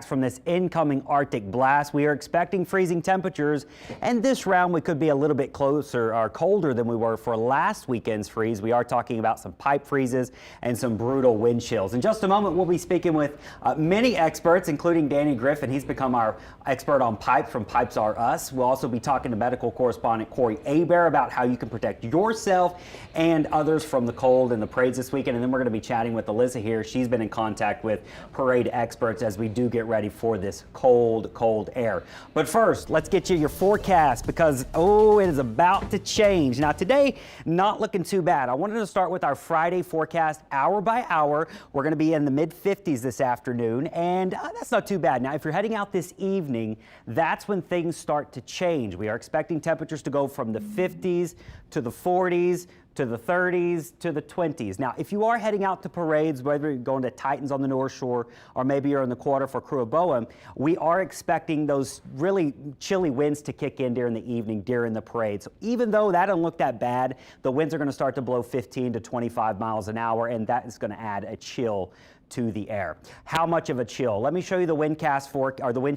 From this incoming Arctic blast. We are expecting freezing temperatures, and this round we could be a little bit closer or colder than we were for last weekend's freeze. We are talking about some pipe freezes and some brutal wind chills. In just a moment, we'll be speaking with many experts, including Danny Griffin. He's become our expert on pipes from Pipes R Us. We'll also be talking to medical correspondent Corey Hebert about how you can protect yourself and others from the cold and the parades this weekend. And then we're going to be chatting with Alyssa here. She's been in contact with parade experts as we do get ready for this cold air. But first, let's get you your forecast because, it is about to change. Now today, not looking too bad. I wanted to start with our Friday forecast hour by hour. We're going to be in the mid-50s this afternoon, and that's not too bad. Now, if you're heading out this evening, that's when things start to change. We are expecting temperatures to go from the 50s to the 40s, to the 30s, to the 20s. Now, if you are heading out to parades, whether you're going to Titans on the North Shore or maybe you're in the quarter for Crew of Boa, we are expecting those really chilly winds to kick in during the evening during the parade. So even though that doesn't look that bad, the winds are going to start to blow 15 to 25 miles an hour, and that is going to add a chill to the air. How much of a chill? Let me show you the wind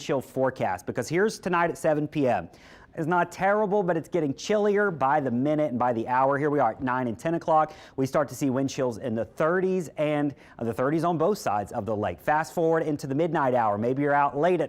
chill forecast, because here's tonight at 7 p.m. It's not terrible, but it's getting chillier by the minute and by the hour. Here we are at 9 and 10 o'clock. We start to see wind chills in the 30s and the 30s on both sides of the lake. Fast forward into the midnight hour. Maybe you're out late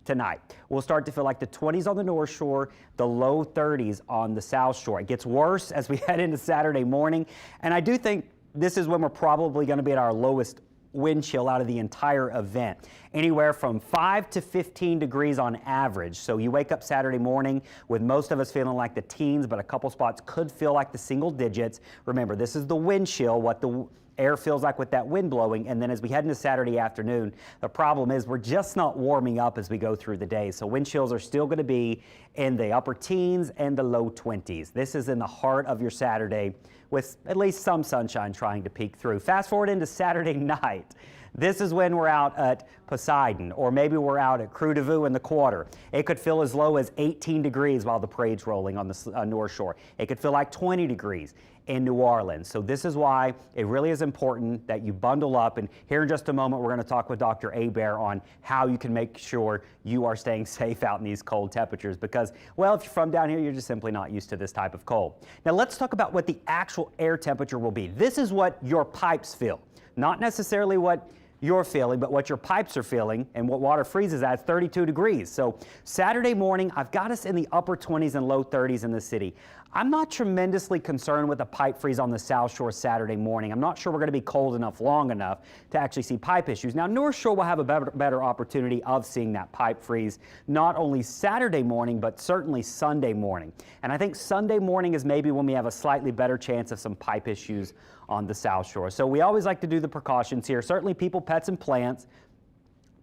tonight. We'll start to feel like the 20s on the North Shore, the low 30s on the South Shore. It gets worse as we head into Saturday morning. And I do think this is when we're probably going to be at our lowest wind chill out of the entire event, anywhere from 5 to 15 degrees on average. So you wake up Saturday morning with most of us feeling like the teens, but a couple spots could feel like the single digits. Remember, this is the wind chill, what the air feels like with that wind blowing. And then as we head into Saturday afternoon, the problem is we're just not warming up as we go through the day. So wind chills are still going to be in the upper teens and the low 20s. This is in the heart of your Saturday with at least some sunshine trying to peek through. Fast forward into Saturday night. This is when we're out at Poseidon, or maybe we're out at Crew de Vue in the quarter. It could feel as low as 18 degrees while the parade's rolling on the North Shore. It could feel like 20 degrees in New Orleans. So this is why it really is important that you bundle up. And here in just a moment, we're going to talk with Dr. Hebert on how you can make sure you are staying safe out in these cold temperatures. Because, well, if you're from down here, you're just simply not used to this type of cold. Now let's talk about what the actual air temperature will be. This is what your pipes feel, not necessarily what you're feeling, but what your pipes are feeling, and what water freezes at is 32 degrees. So Saturday morning, I've got us in the upper 20s and low 30s in the city. I'm not tremendously concerned with a pipe freeze on the South Shore Saturday morning. I'm not sure we're going to be cold enough long enough to actually see pipe issues. Now, North Shore will have a better opportunity of seeing that pipe freeze, not only Saturday morning, but certainly Sunday morning. And I think Sunday morning is maybe when we have a slightly better chance of some pipe issues on the South Shore. So we always like to do the precautions here. Certainly people, pets, and plants.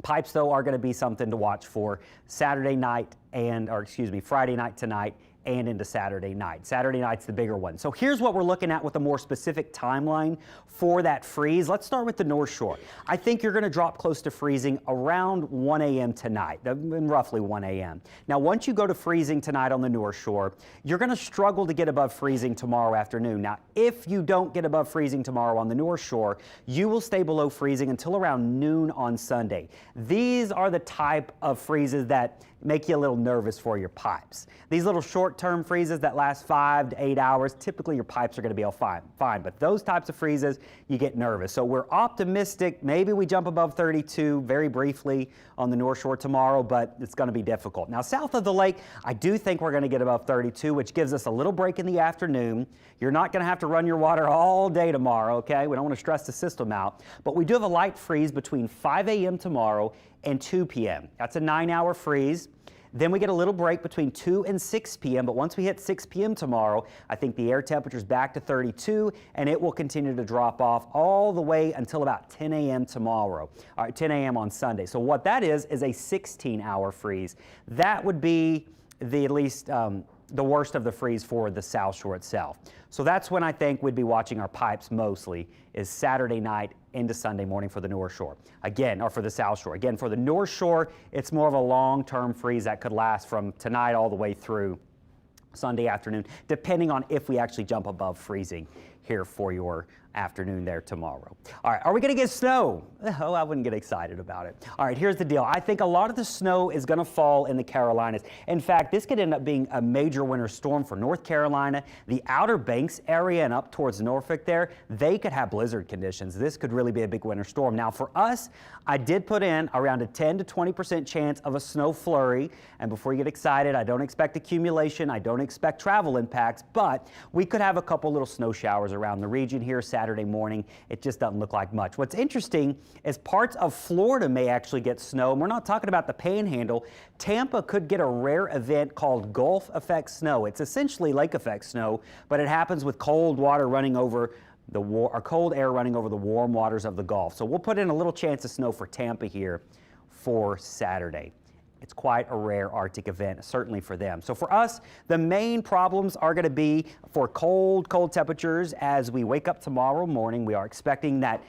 Pipes, though, are going to be something to watch for Friday night tonight and into Saturday night. Saturday night's the bigger one. So here's what we're looking at with a more specific timeline for that freeze. Let's start with the North Shore. I think you're going to drop close to freezing around 1 a.m. tonight, roughly 1 a.m. Now, once you go to freezing tonight on the North Shore, you're going to struggle to get above freezing tomorrow afternoon. Now, if you don't get above freezing tomorrow on the North Shore, you will stay below freezing until around noon on Sunday. These are the type of freezes that make you a little nervous for your pipes. These little short-term freezes that last 5 to 8 hours, typically your pipes are going to be all fine. But those types of freezes, you get nervous. So we're optimistic. Maybe we jump above 32 very briefly on the North Shore tomorrow, but it's going to be difficult. Now, south of the lake, I do think we're going to get above 32, which gives us a little break in the afternoon. You're not going to have to run your water all day tomorrow, okay? We don't want to stress the system out. But we do have a light freeze between 5 a.m. tomorrow and 2 p.m. That's a 9-hour freeze. Then we get a little break between 2 and 6 p.m., but once we hit 6 p.m. tomorrow, I think the air temperature is back to 32, and it will continue to drop off all the way until about 10 a.m. tomorrow, 10 a.m. on Sunday. So what that is a 16-hour freeze. That would be at least the worst of the freeze for the South Shore itself. So that's when I think we'd be watching our pipes mostly, is Saturday night into Sunday morning for the North Shore. Again, or for the South Shore. Again, for the North Shore, it's more of a long-term freeze that could last from tonight all the way through Sunday afternoon, depending on if we actually jump above freezing here for your afternoon there tomorrow. All right, are we going to get snow? Oh, I wouldn't get excited about it. All right, here's the deal. I think a lot of the snow is going to fall in the Carolinas. In fact, this could end up being a major winter storm for North Carolina. The Outer Banks area and up towards Norfolk there, they could have blizzard conditions. This could really be a big winter storm. Now for us, I did put in around a 10 to 20% chance of a snow flurry. And before you get excited, I don't expect accumulation. I don't expect travel impacts, but we could have a couple little snow showers around the region here Saturday morning. It just doesn't look like much. What's interesting is parts of Florida may actually get snow. And we're not talking about the Panhandle. Tampa could get a rare event called Gulf effect snow. It's essentially lake effect snow, but it happens with cold water running over cold air running over the warm waters of the Gulf. So we'll put in a little chance of snow for Tampa here for Saturday. It's quite a rare Arctic event, certainly for them. So for us, the main problems are going to be for cold temperatures as we wake up tomorrow morning. We are expecting that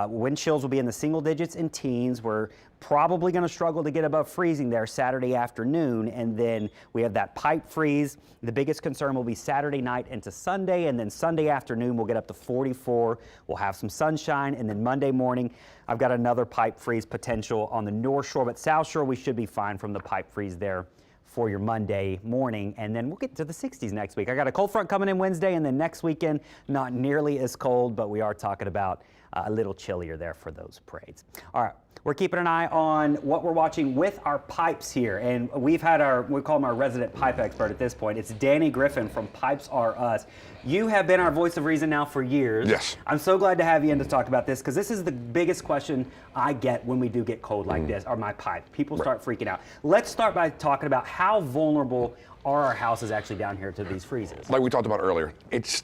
wind chills will be in the single digits and teens. We're probably going to struggle to get above freezing there Saturday afternoon, and then we have that pipe freeze. The biggest concern will be Saturday night into Sunday, and then Sunday afternoon we'll get up to 44. We'll have some sunshine, and then Monday morning I've got another pipe freeze potential on the North Shore, but South Shore we should be fine from the pipe freeze there for your Monday morning, and then we'll get to the 60s next week. I got a cold front coming in Wednesday, and then next weekend not nearly as cold, but we are talking about a little chillier there for those parades. All right, we're keeping an eye on what we're watching with our pipes here, and we've had we call him our resident pipe expert at this point. It's Danny Griffin from Pipes R Us. You have been our voice of reason now for years. Yes. I'm so glad to have you in to talk about this, because this is the biggest question I get when we do get cold like this, are my pipes. People start freaking out. Let's start by talking about how vulnerable are our houses actually down here to these freezes? Like we talked about earlier,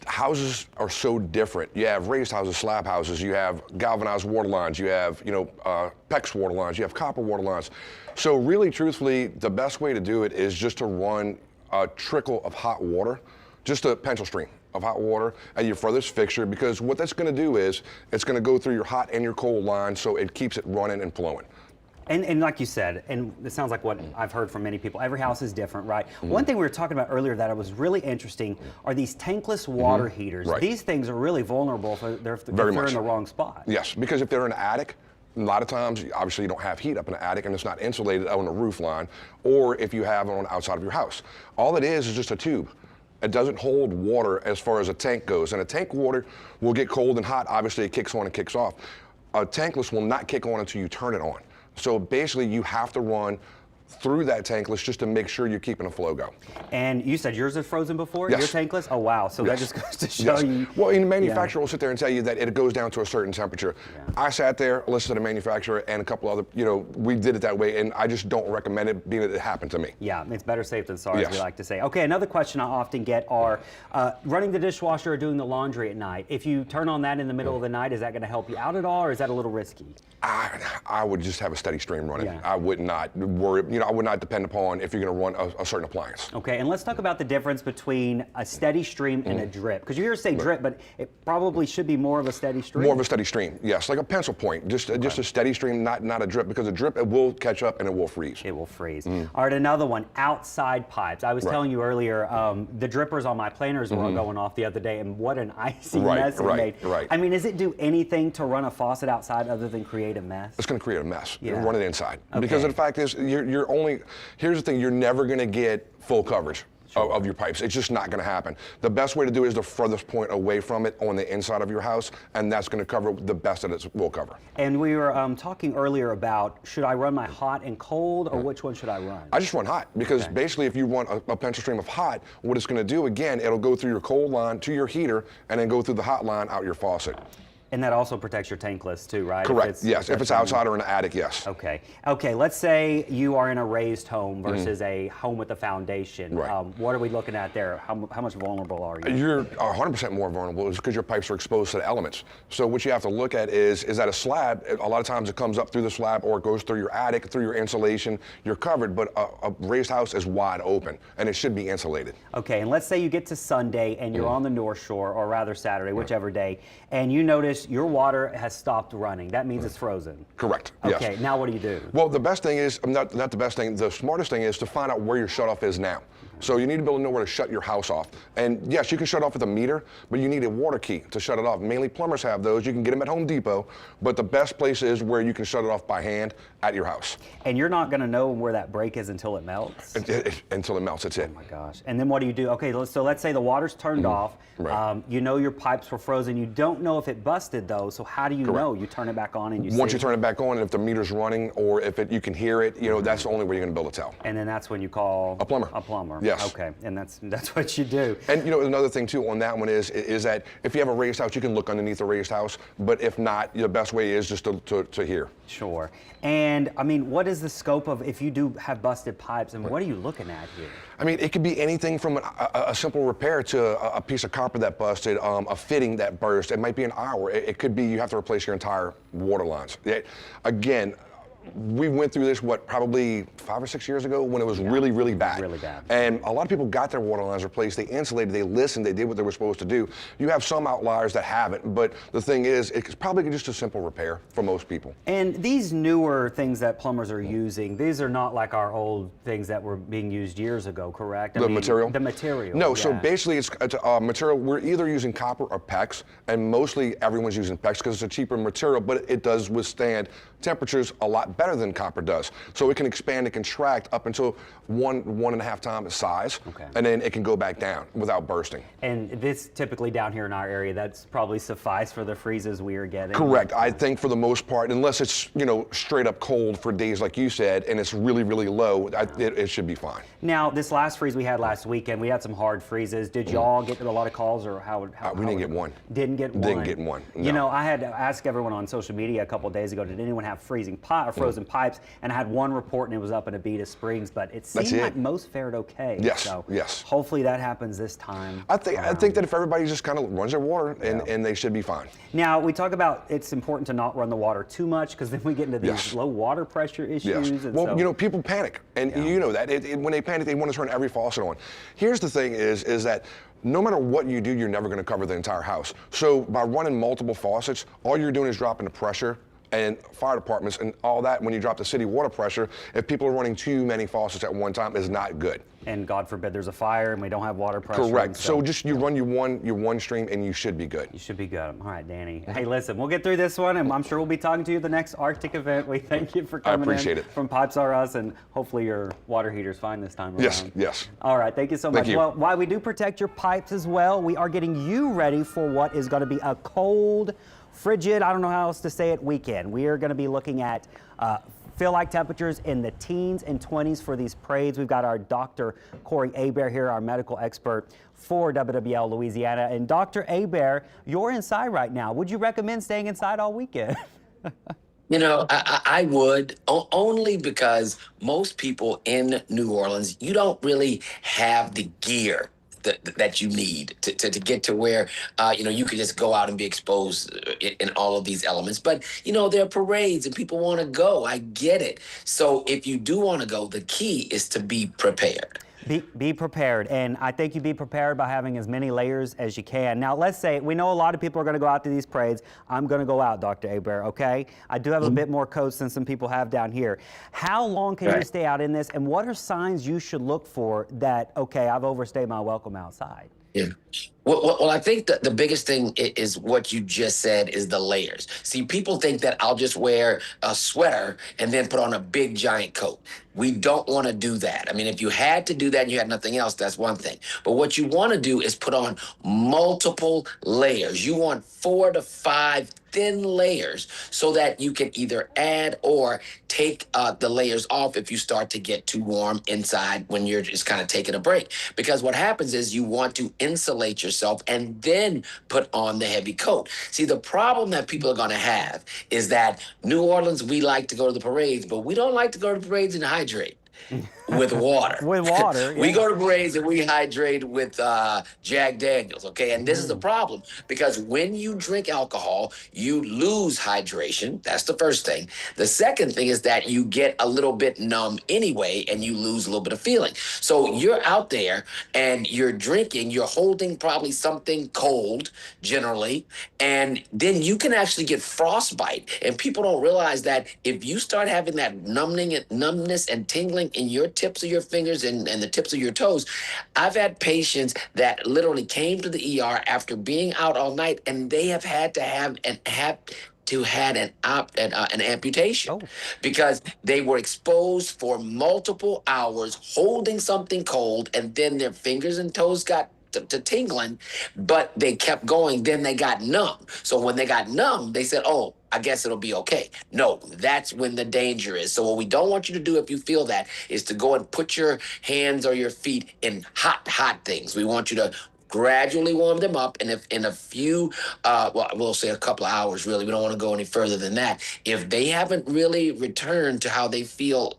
houses are so different. You have raised houses, slab houses, you have galvanized water lines, you have, PEX water lines, you have copper water lines. So really, truthfully, the best way to do it is just to run a trickle of hot water, just a pencil stream of hot water at your furthest fixture, because what that's going to do is it's going to go through your hot and your cold line, so it keeps it running and flowing. And like you said, and it sounds like what I've heard from many people, every house is different, right? One thing we were talking about earlier that was really interesting are these tankless water heaters. Right. These things are really vulnerable if they're in the wrong spot. Yes, because if they're in an attic, a lot of times, obviously you don't have heat up in an attic and it's not insulated on the roof line, or if you have it on the outside of your house. All it is just a tube. It doesn't hold water as far as a tank goes, and a tank water will get cold and hot. Obviously it kicks on and kicks off. A tankless will not kick on until you turn it on. So basically you have to run through that tankless just to make sure you're keeping a flow go. And you said yours is frozen before? Yes. Your tankless? Oh wow, so that just goes to show you. Well, the manufacturer will sit there and tell you that it goes down to a certain temperature. I sat there, listened to the manufacturer and a couple other, we did it that way, and I just don't recommend it, being that it happened to me. Yeah, it's better safe than sorry, as we like to say. Okay, another question I often get are running the dishwasher or doing the laundry at night. If you turn on that in the middle of the night, is that going to help you out at all, or is that a little risky? I would just have a steady stream running. Yeah. I would not worry, I would not depend upon if you're going to run a certain appliance. Okay, and let's talk about the difference between a steady stream and a drip. Because you hear us say drip, but it probably should be more of a steady stream. More of a steady stream, yes, like a pencil point, just a steady stream, not a drip, because a drip, it will catch up and it will freeze. It will freeze. All right, another one, outside pipes. I was telling you earlier, the drippers on my planters were going off the other day, and what an icy mess it made. Right. I mean, does it do anything to run a faucet outside other than create a mess? It's going to create a mess. Yeah. Run it inside. Okay. Because the fact is, here's the thing, you're never going to get full coverage of your pipes. It's just not going to happen. The best way to do it is the furthest point away from it on the inside of your house, and that's going to cover the best that it will cover. And we were talking earlier about, should I run my hot and cold, or which one should I run? I just run hot, because basically if you run a pencil stream of hot, what it's going to do, again, it'll go through your cold line to your heater, and then go through the hot line out your faucet. And that also protects your tankless too, right? Correct, yes. If it's outside or in an attic, yes. Okay. Okay, let's say you are in a raised home versus a home with a foundation. Right. What are we looking at there? How much vulnerable are you? You're 100% more vulnerable, because your pipes are exposed to the elements. So what you have to look at is that a slab, a lot of times it comes up through the slab, or it goes through your attic, through your insulation. You're covered, but a raised house is wide open, and it should be insulated. Okay, and let's say you get to Sunday and you're on the North Shore, or rather Saturday, whichever day, and you notice your water has stopped running. That means it's frozen. Correct, Okay, yes. now what do you do? Well, the best thing is, not the best thing, the smartest thing is to find out where your shutoff is now. So you need to be able to know where to shut your house off. And yes, you can shut off with a meter, but you need a water key to shut it off. Mainly plumbers have those. You can get them at Home Depot, but the best place is where you can shut it off by hand at your house. And you're not going to know where that break is until it melts? Until it melts, that's it. Oh my gosh. And then what do you do? Okay, so let's say the water's turned off. Right. You know your pipes were frozen. You don't know if it busted though, so how do you know? You turn it back on and you Once see you turn it back on, and if the meter's running or if you can hear it, that's the only way you're going to be able to tell. And then that's when you call a plumber. A plumber. Yes. Okay, and that's what you do. And another thing too on that one is that if you have a raised house, you can look underneath the raised house, but if not, the best way is just to hear. Sure. And I mean, what is the scope of if you do have busted pipes, and what are you looking at here? I mean, it could be anything from a simple repair to a piece of copper that busted, a fitting that burst. It might be an hour. It could be you have to replace your entire water lines. Again, we went through this, probably 5 or 6 years ago when it was really, really bad. Really bad. And a lot of people got their water lines replaced. They insulated, they listened, they did what they were supposed to do. You have some outliers that haven't, but the thing is, it's probably just a simple repair for most people. And these newer things that plumbers are using, these are not like our old things that were being used years ago, correct? The material? The material. No, yeah. so basically it's material, we're either using copper or PEX, and mostly everyone's using PEX because it's a cheaper material, but it does withstand temperatures a lot better than copper does. So it can expand and contract up until 1.5 times its size, and then it can go back down without bursting. And this typically down here in our area, that's probably suffice for the freezes we are getting. Correct. I think for the most part, unless it's straight up cold for days like you said, and it's really, really low, it should be fine. Now, this last freeze we had last weekend, we had some hard freezes. Did y'all get a lot of calls, or how we didn't get one. Didn't get one? Didn't get one, no. I had to ask everyone on social media a couple of days ago, did anyone have frozen pipes? And I had one report, and it was up in Abita Springs, but it seemed like most fared okay. Yes, so yes. Hopefully that happens this time. I think that if everybody just kind of runs their water, and they should be fine. Now, we talk about it's important to not run the water too much, because then we get into these low water pressure issues. Yes. And well, people panic, and you know that. When they panic, they want to turn every faucet on. Here's the thing is that no matter what you do, you're never going to cover the entire house. So by running multiple faucets, all you're doing is dropping the pressure, and fire departments and all that. When you drop the city water pressure, if people are running too many faucets at one time, is not good. And God forbid there's a fire and we don't have water pressure. Correct. So just you run your one stream and you should be good. You should be good. All right, Danny. Hey, listen, we'll get through this one, and I'm sure we'll be talking to you at the next Arctic event. We thank you for coming appreciate in it. from Pipes R Us, and hopefully your water heater's fine this time around. Yes. All right, thank you so much. Thank you. Well, while we do protect your pipes as well, we are getting you ready for what is going to be a cold, frigid, I don't know how else to say it, weekend. We are going to be looking at feel-like temperatures in the teens and 20s for these parades. We've got our Dr. Corey Hebert here, our medical expert for WWL Louisiana. And Dr. Hebert, you're inside right now. Would you recommend staying inside all weekend? I would, only because most people in New Orleans, you don't really have the gear that you need to get to where, you could just go out and be exposed in all of these elements. But, there are parades and people want to go. I get it. So if you do want to go, the key is to be prepared. Be prepared, and I think you be prepared by having as many layers as you can. Now, let's say we know a lot of people are going to go out to these parades. I'm going to go out, Dr. Hebert, okay? I do have a bit more coats than some people have down here. How long can you stay out in this, and what are signs you should look for that, okay, I've overstayed my welcome outside? Yeah. Well, I think that the biggest thing is what you just said is the layers. See, people think that I'll just wear a sweater and then put on a big giant coat. We don't want to do that. I mean, if you had to do that and you had nothing else, that's one thing. But what you want to do is put on multiple layers. You want 4 to 5 thin layers so that you can either add or take the layers off if you start to get too warm inside when you're just kind of taking a break. Because what happens is you want to insulate yourself and then put on the heavy coat. See, the problem that people are going to have is that New Orleans, we like to go to the parades, but we don't like to go to the parades and hydrate. With water. With water, yeah. We go to parades and we hydrate with Jack Daniels, okay? And this is the problem, because when you drink alcohol, you lose hydration. That's the first thing. The second thing is that you get a little bit numb anyway, and you lose a little bit of feeling. So you're out there and you're drinking, you're holding probably something cold, generally, and then you can actually get frostbite. And people don't realize that if you start having that numbness and tingling in your tips of your fingers and the tips of your toes. I've had patients that literally came to the ER after being out all night, and they have had to have an amputation Oh, because they were exposed for multiple hours holding something cold, and then their fingers and toes got to tingling, but they kept going. Then they got numb. So when they got numb, they said, "Oh, I guess it'll be okay." No, that's when the danger is. So what we don't want you to do if you feel that is to go and put your hands or your feet in hot things. We want you to gradually warm them up, and if in a few well, we'll say a couple of hours, really, we don't want to go any further than that. If they haven't really returned to how they feel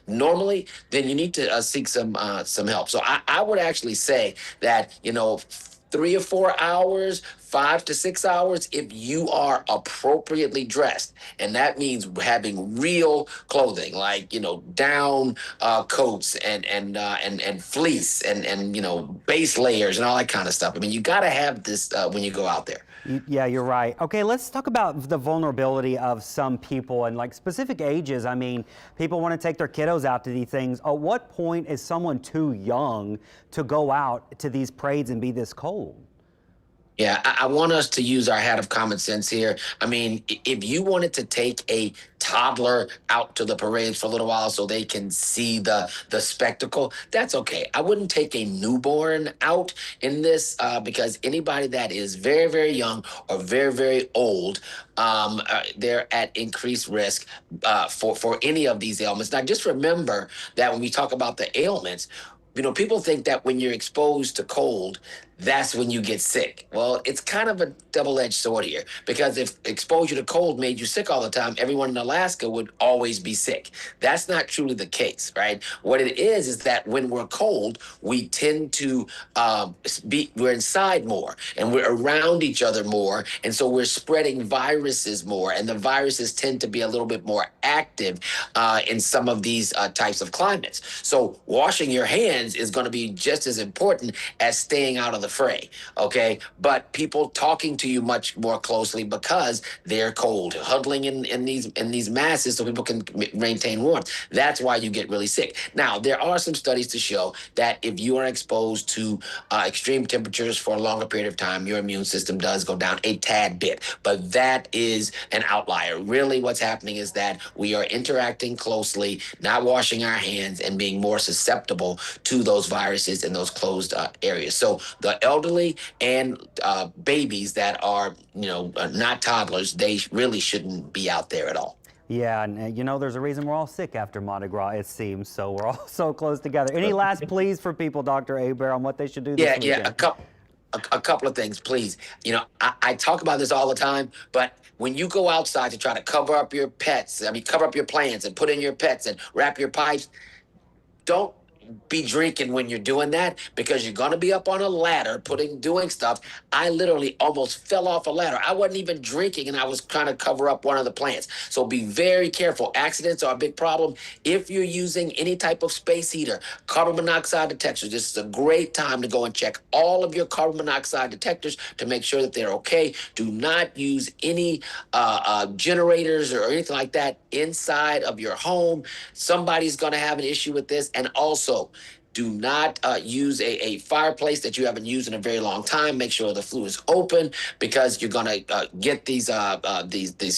normally, then you need to seek some help. So I would actually say that, 3 or 4 hours, 5 to 6 hours, if you are appropriately dressed. And that means having real clothing, like, down coats and fleece and base layers and all that kind of stuff. I mean, you got to have this when you go out there. Yeah, you're right. Okay, let's talk about the vulnerability of some people and like specific ages. I mean, people want to take their kiddos out to these things. At what point is someone too young to go out to these parades and be this cold? Yeah, I want us to use our hat of common sense here. I mean, if you wanted to take a toddler out to the parades for a little while so they can see the spectacle, that's okay. I wouldn't take a newborn out in this because anybody that is very, very young or very, very old, they're at increased risk for any of these ailments. Now, just remember that when we talk about the ailments, people think that when you're exposed to cold, that's when you get sick. Well, it's kind of a double-edged sword here, because if exposure to cold made you sick all the time, everyone in Alaska would always be sick. That's not truly the case, right? What it is that when we're cold, we tend to we're inside more and we're around each other more. And so we're spreading viruses more, and the viruses tend to be a little bit more active in some of these types of climates. So washing your hands is going to be just as important as staying out of the fray, okay? But people talking to you much more closely because they're cold, huddling in these masses so people can maintain warmth. That's why you get really sick. Now, there are some studies to show that if you are exposed to extreme temperatures for a longer period of time, your immune system does go down a tad bit, but that is an outlier. Really, what's happening is that we are interacting closely, not washing our hands, and being more susceptible to those viruses in those closed areas. So the elderly and babies that are, not toddlers, they really shouldn't be out there at all. Yeah, and there's a reason we're all sick after Mardi Gras, it seems, so we're all so close together. Any last pleas for people, Dr. Hebert, on what they should do this weekend? Yeah, a couple of things, please. I talk about this all the time, but when you go outside to try to cover up your pets, cover up your plants and put in your pets and wrap your pipes, don't be drinking when you're doing that, because you're going to be up on a ladder doing stuff. I literally almost fell off a ladder. I wasn't even drinking and I was trying to cover up one of the plants. So be very careful. Accidents are a big problem. If you're using any type of space heater, carbon monoxide detectors, this is a great time to go and check all of your carbon monoxide detectors to make sure that they're okay. Do not use any generators or anything like that inside of your home. Somebody's going to have an issue with this. And also, do not use a fireplace that you haven't used in a very long time. Make sure the flue is open, because you're going to get these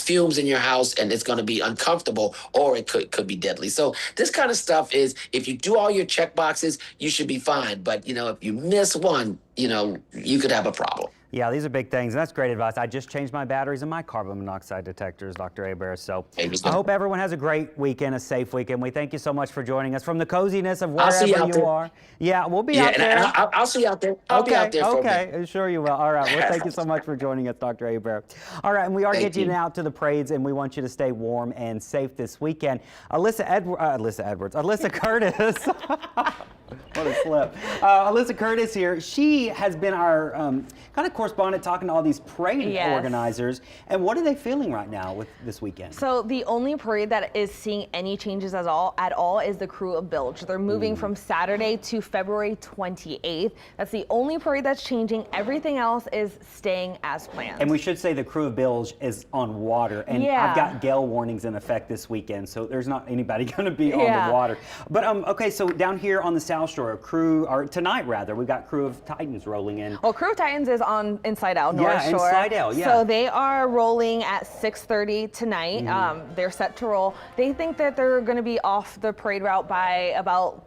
fumes in your house, and it's going to be uncomfortable, or it could be deadly. So this kind of stuff is, if you do all your check boxes, you should be fine. But if you miss one, you could have a problem. Yeah, these are big things, and that's great advice. I just changed my batteries in my carbon monoxide detectors, Dr. Hebert. So I hope everyone has a great weekend, a safe weekend. We thank you so much for joining us from the coziness of wherever you are. Yeah, we'll be out there. I'll see you out there. I'll be out there for a bit. Okay, sure you will. All right, well, thank you so much for joining us, Dr. Hebert. All right, and we are getting out to the parades, and we want you to stay warm and safe this weekend. Alyssa Curtis. What a slip. Alyssa Curtis here. She has been our kind of correspondent talking to all these parade organizers. And what are they feeling right now with this weekend? So the only parade that is seeing any changes at all is the Crew of Bilge. They're moving from Saturday to February 28th. That's the only parade that's changing. Everything else is staying as planned. And we should say the Crew of Bilge is on water. And I've got gale warnings in effect this weekend, so there's not anybody going to be on the water. But okay, so down here on the South Shore, tonight rather, we've got Crew of Titans rolling in. Well, Crew of Titans is on in Slidell, North Shore. In Slidell, So they are rolling at 6:30 tonight. They're set to roll. They think that they're going to be off the parade route by about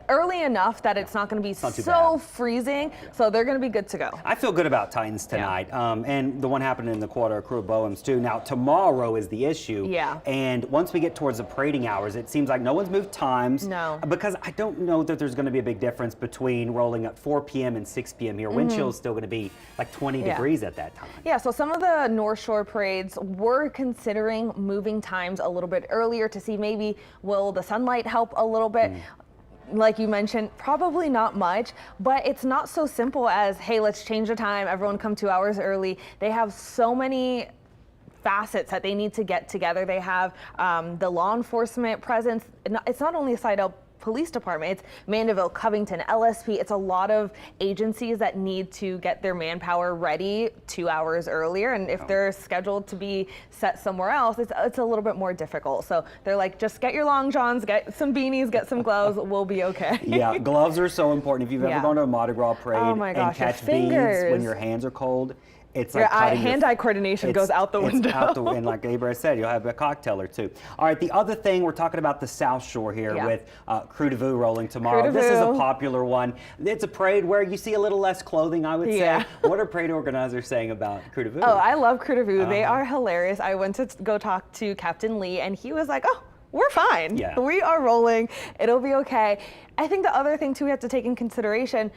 early enough that it's not going to be so freezing, so they're going to be good to go. I feel good about Titans tonight, and the one happening in the quarter, Crew of Boems too. Now tomorrow is the issue, and once we get towards the parading hours, it seems like no one's moved times. No. Because I don't know that there's going to be a big difference between rolling at 4 p.m. and 6 p.m. here. Wind chill is still going to be like 20 degrees at that time. Yeah, so some of the North Shore parades were considering moving times a little bit earlier to see maybe will the sunlight help a little bit. Like you mentioned, probably not much, but it's not so simple as, hey, let's change the time, everyone come 2 hours early. They have so many facets that they need to get together. They have the law enforcement presence. It's not only Slidell Police Department, it's Mandeville, Covington, LSP. It's a lot of agencies that need to get their manpower ready 2 hours earlier, and if they're scheduled to be set somewhere else, it's a little bit more difficult. So they're like, just get your long johns, get some beanies, get some gloves, we'll be okay. Yeah, gloves are so important. If you've ever gone to a Mardi Gras parade and catch beads when your hands are cold, it's like hand-eye coordination goes out the window. And like Abraham said, you'll have a cocktail or two. All right, the other thing, we're talking about the South Shore here with Crew de Vue rolling tomorrow. This is a popular one. It's a parade where you see a little less clothing, I would say. What are parade organizers saying about Crew de Vue? Oh, I love Crew de Vue. They are hilarious. I went to go talk to Captain Lee, and he was like, oh, we're fine. We are rolling. It'll be okay. I think the other thing, too, we have to take in consideration,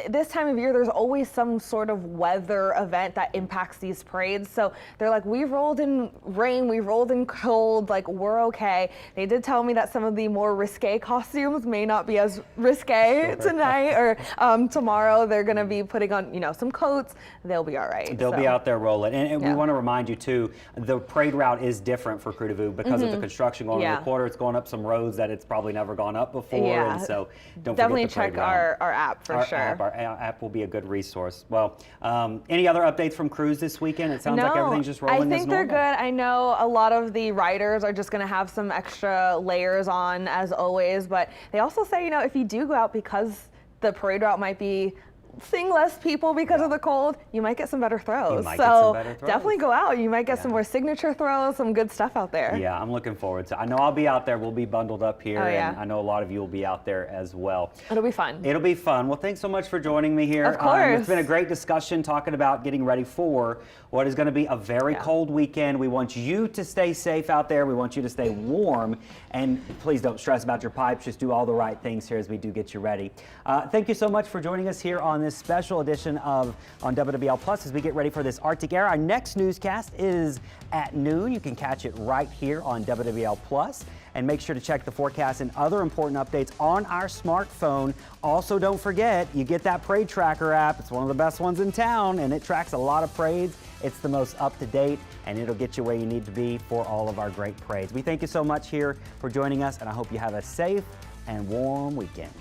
this time of year, there's always some sort of weather event that impacts these parades. So they're like, we've rolled in rain, we've rolled in cold, like we're okay. They did tell me that some of the more risque costumes may not be as risque tonight or tomorrow. They're going to be putting on, some coats. They'll be all right. They'll be out there rolling. And we want to remind you too, the parade route is different for Crew de Vue because of the construction going on in the quarter. It's going up some roads that it's probably never gone up before. And so don't definitely forget the check our app for sure. Our app will be a good resource. Well, any other updates from crews this weekend? It sounds like everything's just rolling as normal. I think they're good. I know a lot of the riders are just going to have some extra layers on as always, but they also say, if you do go out because the parade route might be seeing less people because of the cold, you might get some better throws. Definitely go out. You might get some more signature throws, some good stuff out there. Yeah, I'm looking forward to it. I know I'll be out there. We'll be bundled up here, and I know a lot of you will be out there as well. It'll be fun. It'll be fun. Well, thanks so much for joining me here. Of course. It's been a great discussion talking about getting ready for what is going to be a very cold weekend. We want you to stay safe out there. We want you to stay warm. And please don't stress about your pipes. Just do all the right things here as we do get you ready. Thank you so much for joining us here on this special edition on WWL Plus as we get ready for this Arctic Air. Our next newscast is at noon. You can catch it right here on WWL Plus. And make sure to check the forecast and other important updates on our smartphone. Also, don't forget, you get that Parade Tracker app. It's one of the best ones in town, and it tracks a lot of parades. It's the most up-to-date, and it'll get you where you need to be for all of our great parades. We thank you so much here for joining us, and I hope you have a safe and warm weekend.